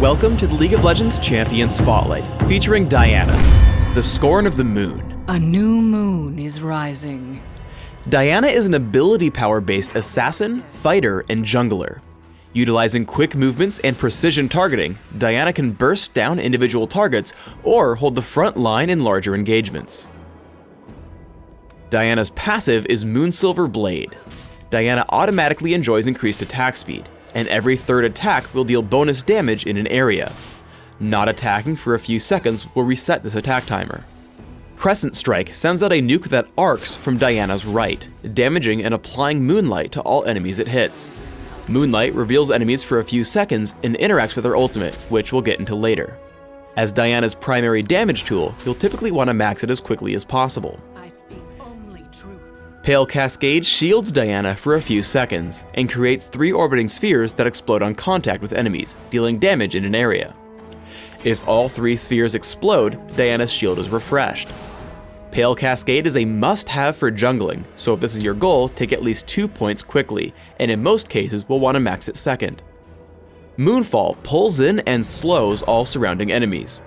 Welcome to the League of Legends Champion Spotlight, featuring Diana, the Scorn of the Moon. A new moon is rising. Diana is an ability power-based assassin, fighter, and jungler. Utilizing quick movements and precision targeting, Diana can burst down individual targets or hold the front line in larger engagements. Diana's passive is Moonsilver Blade. Diana automatically enjoys increased attack speed, and every third attack will deal bonus damage in an area. Not attacking for a few seconds will reset this attack timer. Crescent Strike sends out a nuke that arcs from Diana's right, damaging and applying Moonlight to all enemies it hits. Moonlight reveals enemies for a few seconds and interacts with her ultimate, which we'll get into later. As Diana's primary damage tool, you'll typically want to max it as quickly as possible. I speak only truth. Pale Cascade shields Diana for a few seconds, and creates 3 orbiting spheres that explode on contact with enemies, dealing damage in an area. If all 3 spheres explode, Diana's shield is refreshed. Pale Cascade is a must-have for jungling, so if this is your goal, take at least 2 points quickly, and in most cases we'll want to max it second. Moonfall pulls in and slows all surrounding enemies.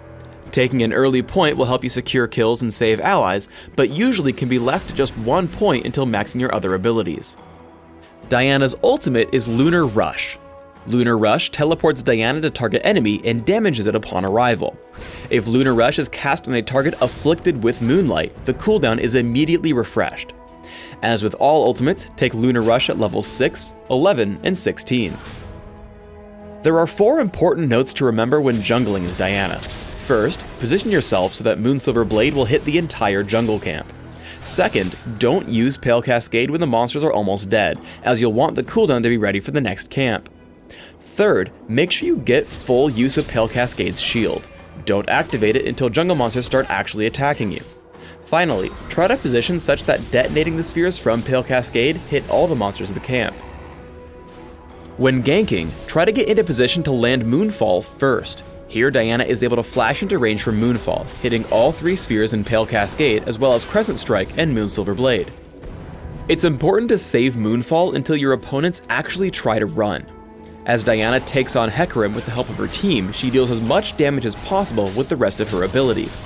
Taking an early point will help you secure kills and save allies, but usually can be left at just 1 point until maxing your other abilities. Diana's ultimate is Lunar Rush. Lunar Rush teleports Diana to target enemy and damages it upon arrival. If Lunar Rush is cast on a target afflicted with Moonlight, the cooldown is immediately refreshed. As with all ultimates, take Lunar Rush at levels 6, 11, and 16. There are 4 important notes to remember when jungling as Diana. First, position yourself so that Moonsilver Blade will hit the entire jungle camp. Second, don't use Pale Cascade when the monsters are almost dead, as you'll want the cooldown to be ready for the next camp. Third, make sure you get full use of Pale Cascade's shield. Don't activate it until jungle monsters start actually attacking you. Finally, try to position such that detonating the spheres from Pale Cascade hit all the monsters of the camp. When ganking, try to get into position to land Moonfall first. Here, Diana is able to flash into range from Moonfall, hitting all 3 spheres in Pale Cascade as well as Crescent Strike and Moonsilver Blade. It's important to save Moonfall until your opponents actually try to run. As Diana takes on Hecarim with the help of her team, she deals as much damage as possible with the rest of her abilities.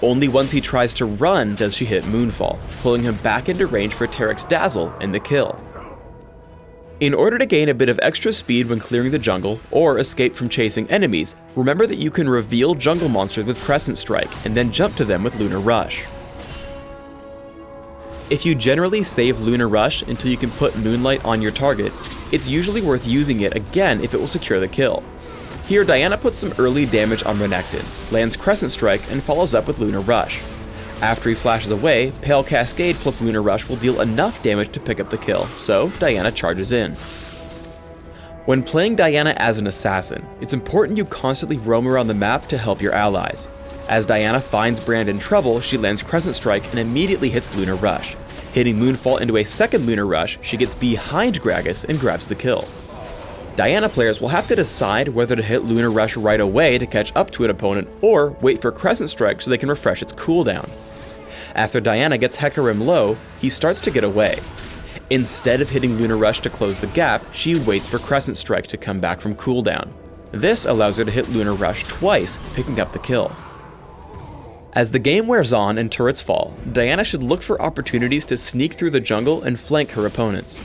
Only once he tries to run does she hit Moonfall, pulling him back into range for Terek's Dazzle and the kill. In order to gain a bit of extra speed when clearing the jungle, or escape from chasing enemies, remember that you can reveal jungle monsters with Crescent Strike and then jump to them with Lunar Rush. If you generally save Lunar Rush until you can put Moonlight on your target, it's usually worth using it again if it will secure the kill. Here, Diana puts some early damage on Renekton, lands Crescent Strike, and follows up with Lunar Rush. After he flashes away, Pale Cascade plus Lunar Rush will deal enough damage to pick up the kill, so Diana charges in. When playing Diana as an assassin, it's important you constantly roam around the map to help your allies. As Diana finds Brand in trouble, she lands Crescent Strike and immediately hits Lunar Rush. Hitting Moonfall into a second Lunar Rush, she gets behind Gragas and grabs the kill. Diana players will have to decide whether to hit Lunar Rush right away to catch up to an opponent, or wait for Crescent Strike so they can refresh its cooldown. After Diana gets Hecarim low, he starts to get away. Instead of hitting Lunar Rush to close the gap, she waits for Crescent Strike to come back from cooldown. This allows her to hit Lunar Rush twice, picking up the kill. As the game wears on and turrets fall, Diana should look for opportunities to sneak through the jungle and flank her opponents.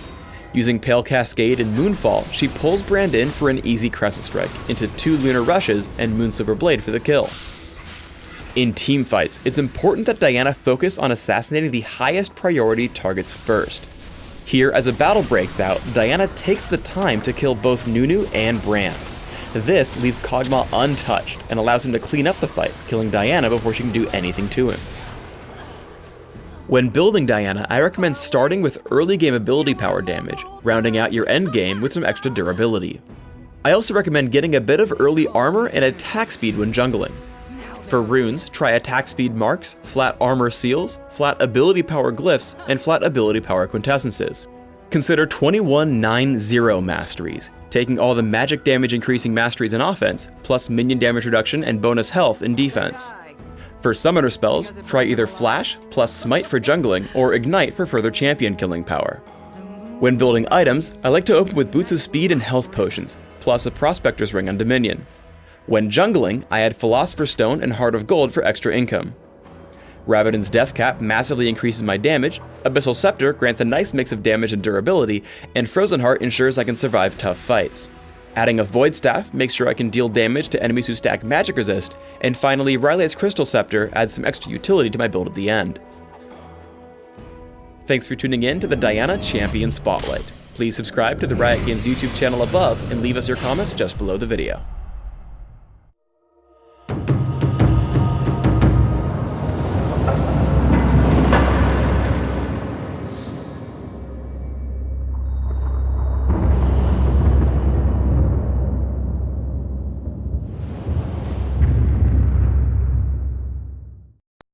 Using Pale Cascade and Moonfall, she pulls Brand in for an easy Crescent Strike, into 2 Lunar Rushes and Moonsilver Blade for the kill. In teamfights, it's important that Diana focus on assassinating the highest priority targets first. Here, as a battle breaks out, Diana takes the time to kill both Nunu and Brand. This leaves Kog'Maw untouched and allows him to clean up the fight, killing Diana before she can do anything to him. When building Diana, I recommend starting with early game ability power damage, rounding out your end game with some extra durability. I also recommend getting a bit of early armor and attack speed when jungling. For runes, try attack speed marks, flat armor seals, flat ability power glyphs, and flat ability power quintessences. Consider 21-9-0 masteries, taking all the magic damage increasing masteries in offense, plus minion damage reduction and bonus health in defense. For summoner spells, try either Flash plus Smite for jungling, or Ignite for further champion killing power. When building items, I like to open with Boots of Speed and Health Potions, plus a Prospector's Ring on Dominion. When jungling, I add Philosopher's Stone and Heart of Gold for extra income. Rabadon's Death Cap massively increases my damage, Abyssal Scepter grants a nice mix of damage and durability, and Frozen Heart ensures I can survive tough fights. Adding a Void Staff makes sure I can deal damage to enemies who stack magic resist, and finally Rylai's Crystal Scepter adds some extra utility to my build at the end. Thanks for tuning in to the Diana Champion Spotlight. Please subscribe to the Riot Games YouTube channel above and leave us your comments just below the video.